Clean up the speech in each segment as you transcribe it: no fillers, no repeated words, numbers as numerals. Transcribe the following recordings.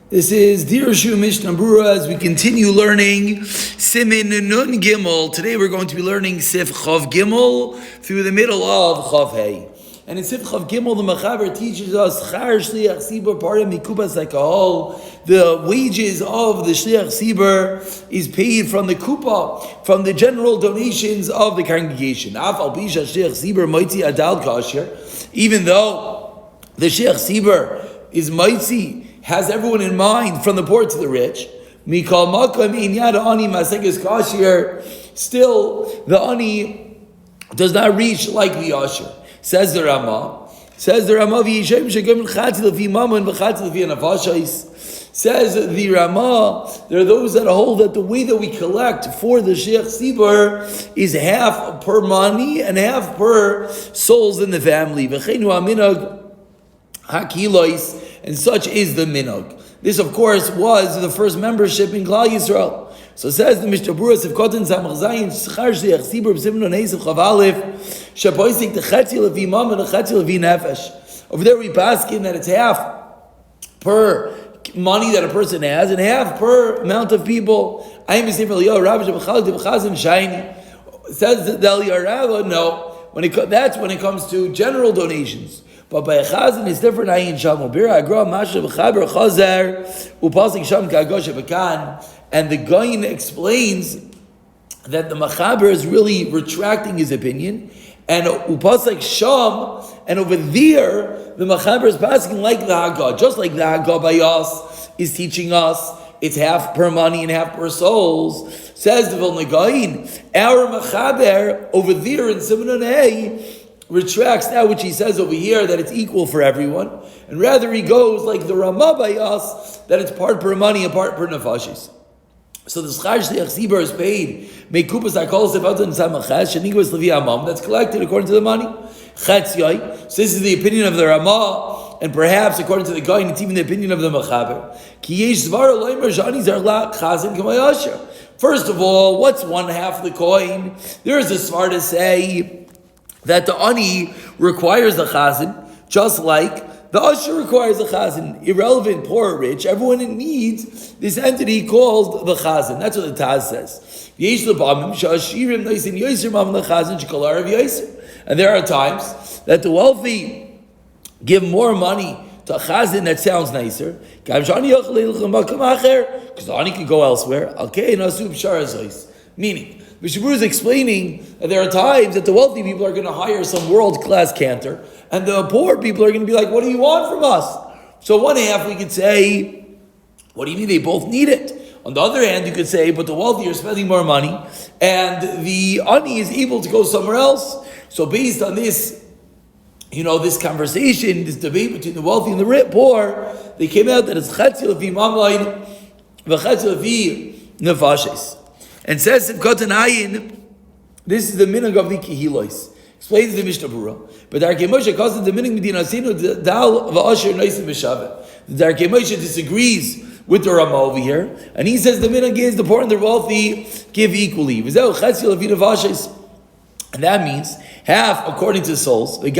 This is Dirshu Mishnah Berurah as we continue learning Simin Nun Gimel. Today we're going to be learning Sif Chav Gimel through the middle of Chav Hey. And in Sif Chav Gimel, the Mechaber teaches us Char Shliach Sibur Parim Mikubas Hakahol. The wages of the Shliach Sibur is paid from the Kupa, from the general donations of the congregation. Af al Bisha Shliach Sibur Moitzi Adal Kasher. Even though the Shliach Sibur is Moitzi, has everyone in mind, from the poor to the rich. Mikal makam in yad ani masekes kashir. Still, the ani does not reach like the asher. Says the Rama. Says the Rama. Says the Rama. There are those that hold that the way that we collect for the Sheikh Sibur is half per money and half per souls in the family. And such is the minhag. This, of course, was the first membership in Klal Yisrael. So says the Mishnah Berurah, Sif 23-25a, Schar Shliach Sibur b'Simin Neisef Chav Aleph, Shapoisik the Chetzi Levi Mam and the Chetzi Levi Nefesh. Over there we paskin that it's half per money that a person has and half per amount of people. I am Yisrael Eliyahu Rabbi Shabachal Dibchazim Shaini. Says the Eliyahu, no. That's when it comes to general donations. But by a chazan it's different. And the Gaon explains that the Machaber is really retracting his opinion, and upasek sham, and over there the Machaber is passing like the Haggah, just like the Haggah by us is teaching us it's half per money and half per souls. Says the Vilna Gaon, our Machaber over there in Siman Hey retracts that which he says over here that it's equal for everyone, and rather he goes like the Ramah by us that it's part per money and part per nefashis. So the Schar Shliach Sibur is paid meikupas hakol sevaton samachesh shenigos levi amam, that's collected according to the money chetziyai. So this is the opinion of the Ramah, and perhaps according to the Gaon it's even the opinion of the Mechaber. Ki yesh zvar loimer shani zarla chazin kamayasher. First of all, what's one half of the coin? There is a svar to say that the ani requires the chazan, just like the usher requires the chazan. Irrelevant, poor or rich, everyone needs this entity called the chazan. That's what the Taz says. And there are times that the wealthy give more money to a chazan that sounds nicer, because the ani can go elsewhere. Meaning, Mishnah Berurah is explaining that there are times that the wealthy people are going to hire some world-class cantor, and the poor people are going to be like, what do you want from us? So one half we could say, what do you mean? They both need it. On the other hand, you could say, but the wealthy are spending more money, and the ani is able to go somewhere else. So based on this, this conversation, this debate between the wealthy and the poor, they came out that it's chetzi levi mamlain, v'chetzi levi nefashes. And says in Kotan Ayin, this is the minhag of the Kehilos. Explains the Mishnah Berurah. But the Darkei Moshe calls it the minhag Medinasinu Dal v'Asher Noisim B'Shaveh. The Darkei Moshe disagrees with the Ramah over here, and he says the minhag is the poor and the wealthy give equally. And that means half according to souls. And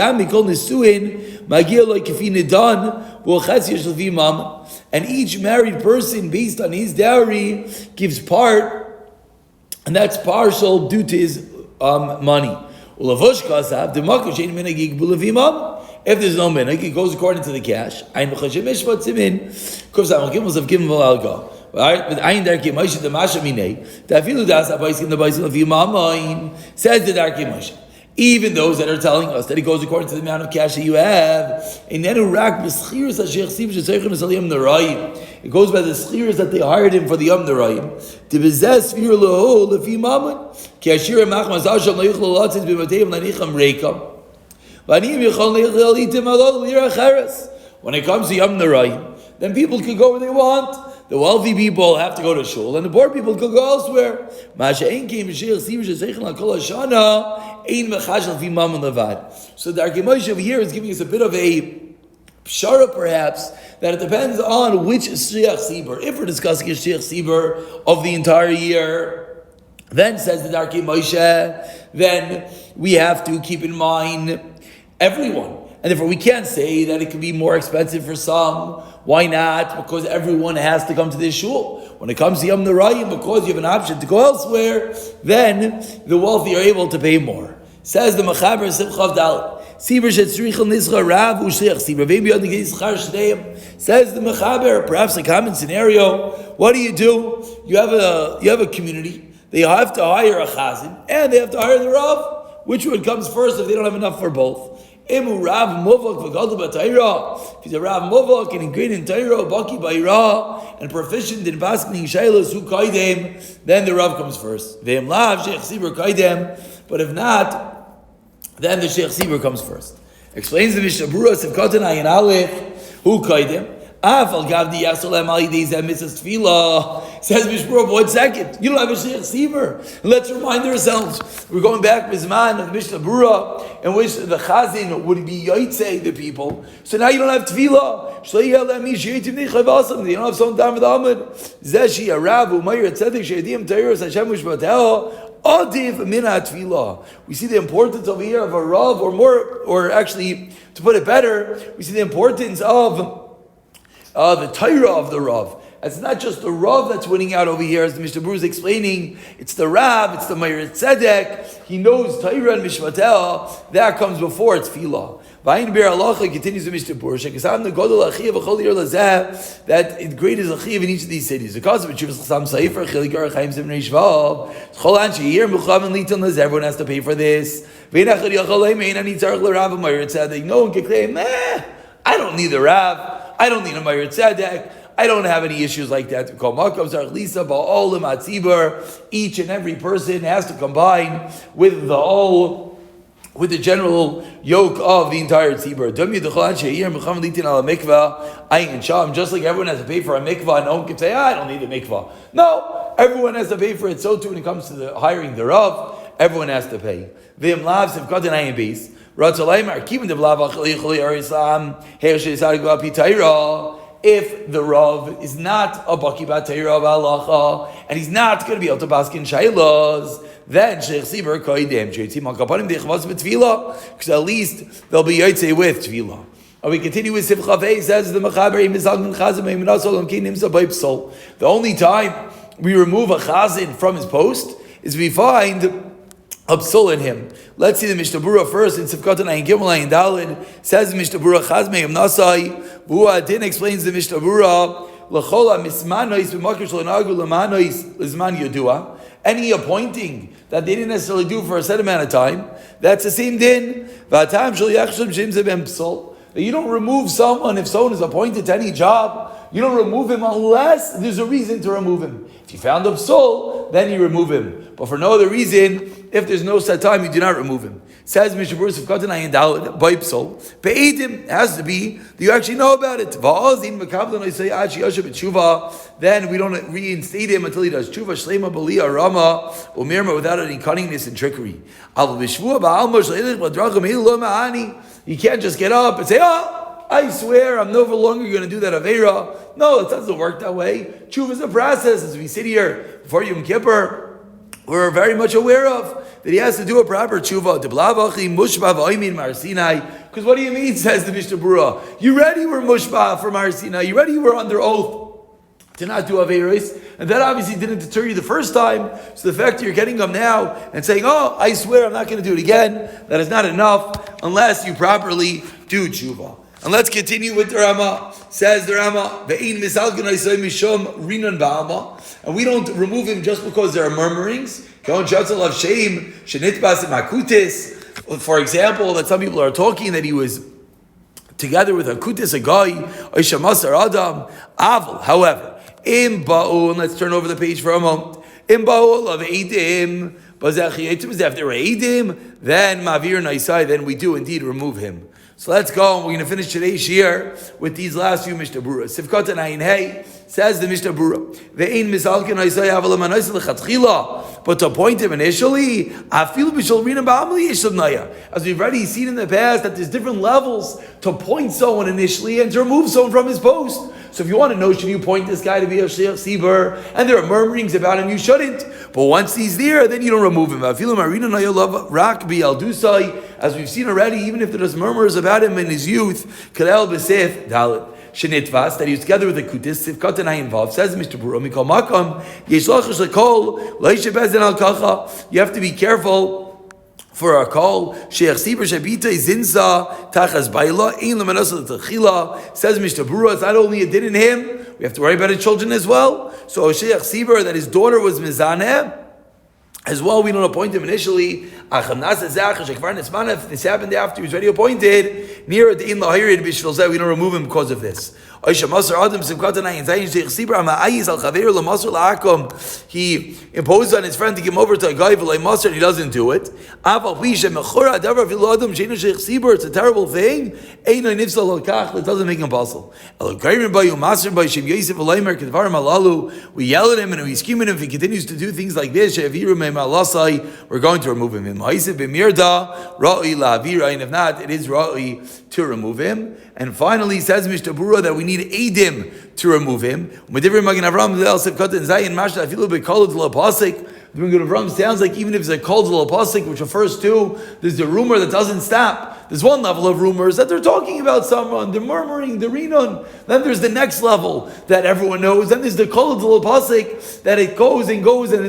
each married person, based on his dowry, gives part. And that's partial due to his money. If there's no minhag, it goes according to the cash. Says the Darkei Moshe, even those that are telling us that it goes according to the amount of cash that you have, it goes by the schiras that they hired him for the Yom Nerayim. When it comes to Yom Nerayim, then people can go where they want. The wealthy people have to go to shul, and the poor people could go elsewhere. So the Darkei Moshe over here is giving us a bit of a pshara, perhaps, that it depends on which Shliach Sibur. If we're discussing a Shliach Sibur of the entire year, then says the Darkei Moshe, then we have to keep in mind everyone. And therefore we can't say that it could be more expensive for some. Why not? Because everyone has to come to this shul. When it comes to Yom Narayim, because you have an option to go elsewhere, then the wealthy are able to pay more. Says the Mechaber Sif Chavdal. Says the Mechaber, perhaps a common scenario. What do? You have a community. They have to hire a chazan and they have to hire the rav. Which one comes first if they don't have enough for both? If he's a Rav Muvak and ingrained in Torah, Baki Ba'ira, and proficient in Basking Shailos who kaidem, then the Rav comes first. But if not, then the Sheikh Sibur comes first. Explains the Mishnah Berurah, Sif 23-25a, who kaidem. Says Mishnah Berurah, 1 second. You don't have a Sheikh Sibur. Let's remind ourselves. We're going back Mizman of Mishnah Berurah, in which the Chazin would be Yaitse the people. So now you don't have Tefillah. You don't have someone down with the Amud. Zeshi, Arav, Umayr, Tzedek, Shedim, Teiros, Hashem, Mishbateo. We see the importance over here of a Rav, or actually, to put it better, we see the importance of the Torah of the Rav. It's not just the Rav that's winning out over here, as the Mishnah Berurah is explaining. It's the Rav, it's the Meir Tzedek. He knows Torah and Mishmatel. That comes before it's Tefillah. Vayin Bir Halacha continues the Mishnah Berurah. That it great is a chiv in each of these cities. Because of it, everyone has to pay for this. No one can claim, I don't need the Rav. I don't need a Meir Tzedek. I don't have any issues like that. Each and every person has to combine with the general yoke of the entire tzibur. Just like everyone has to pay for a mikvah, no one can say, I don't need a mikvah. No, everyone has to pay for it. So too when it comes to the hiring the Rav, everyone has to pay. If the Rav is not a Baki B'Teira B'Halacha, and he's not going to be able to baskin shaylos, then Sheikh Sibur Koidem Sheitzim Al Kapanim Deichvaz B'Tefillah, because at least they'll be Yotzei with Tefillah. And we continue with Sif Chavei, says the Mechaber, the only time we remove a chazin from his post is we find a psul in him. Let's see the Mishnah Berurah first. In Sif 23-25a Dalid says the Mishnah Berurah Chazmei Yom Nasai. Buah Din explains the Mishnah Berurah. L'chola mismanois b'makir shlenagu l'manois l'zman yodua. Any appointing that they didn't necessarily do for a set amount of time, that's the same din. V'atam shel yachshav shem zeben psul. You don't remove someone if someone is appointed to any job. You don't remove him unless there's a reason to remove him. If you found a psul, then you remove him. But for no other reason, if there's no set time, you do not remove him. Says Mishnah Berurah Sif 23-25a by psul. Be'edim has to be that you actually know about it. Then we don't reinstate him until he does tshuva shlema b'liya rama umirma without any cunningness and trickery. You can't just get up and say, I swear I'm no longer going to do that Aveira. No, it doesn't work that way. Tshuva is a process. As we sit here before Yom Kippur, we're very much aware of that he has to do a proper tshuva. Because what do you mean, says the Mishnah Berurah? You already were mushba for Mar Sinai. You already were under oath to not do Aveiros. And that obviously didn't deter you the first time. So the fact that you're getting up now and saying, I swear I'm not going to do it again, that is not enough unless you properly do tshuva. And let's continue with the Rama. Says the Rama, and we don't remove him just because there are murmurings. For example, that some people are talking that he was together with a kutis, a guy, Adam. However, in Ba'ul, let's turn over the page for a moment. In Ba'ul of Eidim, if there were Eidim, then Mavir Naisai, then we do indeed remove him. So let's go, and we're going to finish today's shir with these last few Mishnah Berurah. Sif 23-25a says the Mishnah Berurah, Ve'ein misalkin Naisai avalam Naisai lechatchila, but to appoint him initially, afilu b'shel rina ba'amli yeshav naya. As we've already seen in the past, that there's different levels to appoint someone initially and to remove someone from his post. So if you want to know, should you appoint this guy to be a Sheikh Sibur, and there are murmurings about him, you shouldn't. But once he's there, then you don't remove him. As as we've seen already, even if there's murmurs about him in his youth, Kalel b'Sif Dalet. Shenitvas, that he was together with the Kutis, Sif Katanai involved, says Mr. Berurah, Mikol Makam, Yesh Lachash Lekol, Leish Bezdin Al Kacha. You have to be careful for our call. Sheikh Sibur Shabita Zinsa, Tachas Baila, Ein Lamanasa Tachila, says Mr. Berurah, it's not only a din in him, we have to worry about his children as well. So Sheikh Sibur, that his daughter was Mizaneh, as well, we don't appoint him initially. This happened after he was already appointed. Near the in lahirid b'shvil, we don't remove him because of this. He imposed on his friend to give him over to a guy and he doesn't do it. It's a terrible thing. It doesn't make him puzzle. We yell at him and we scream at him if he continues to do things like this. We're going to remove him. And if not, it is ra'i to remove him. And finally, says Mishnah Berurah that we need Eidim to remove him. The Ring of Ram sounds like even if it's a cold little pasuk, which refers to, there's a rumor that doesn't stop. There's one level of rumors that they're talking about someone, they're murmuring, they're rinon. Then there's the next level that everyone knows. Then there's the cold little pasuk that it goes and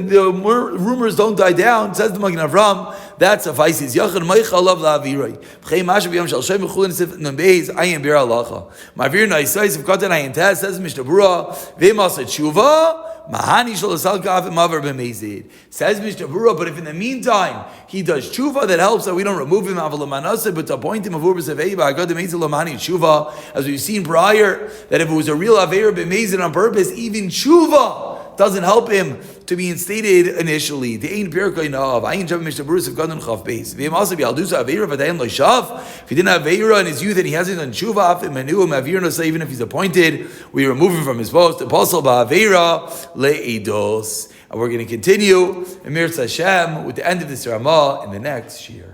the rumors don't die down. Says the Magen Avram, that suffices. Yachad meicha lav la'aviroi. B'chei mashav yom shal shem b'chulin sif nambeiz ayin bir halacha. Ma'avir na'isai sif katan ayin tez, says Mishnah Berurah, v'emas tshuva, mahani shal asal ka'af maver b'mezid. Says Mishnah Berurah, but if in the meantime he does tshuva, that helps that we don't remove him but to appoint him as we've seen prior, that if it was a real aver b'mezid on purpose, even tshuva doesn't help him to be instated initially. The ain't pirkei na'av. Ayin jav Mishnah Berurah of Gadon Chav Beis. V'im also b'aldusa avera v'dayin lo shav. If he didn't have avera in his youth and he hasn't done tshuva, afim menu avir no say even if he's appointed, we remove him from his post. Apostle ba'avera le'idos. And we're going to continue Emir Hashem with the end of this Ramah in the next year.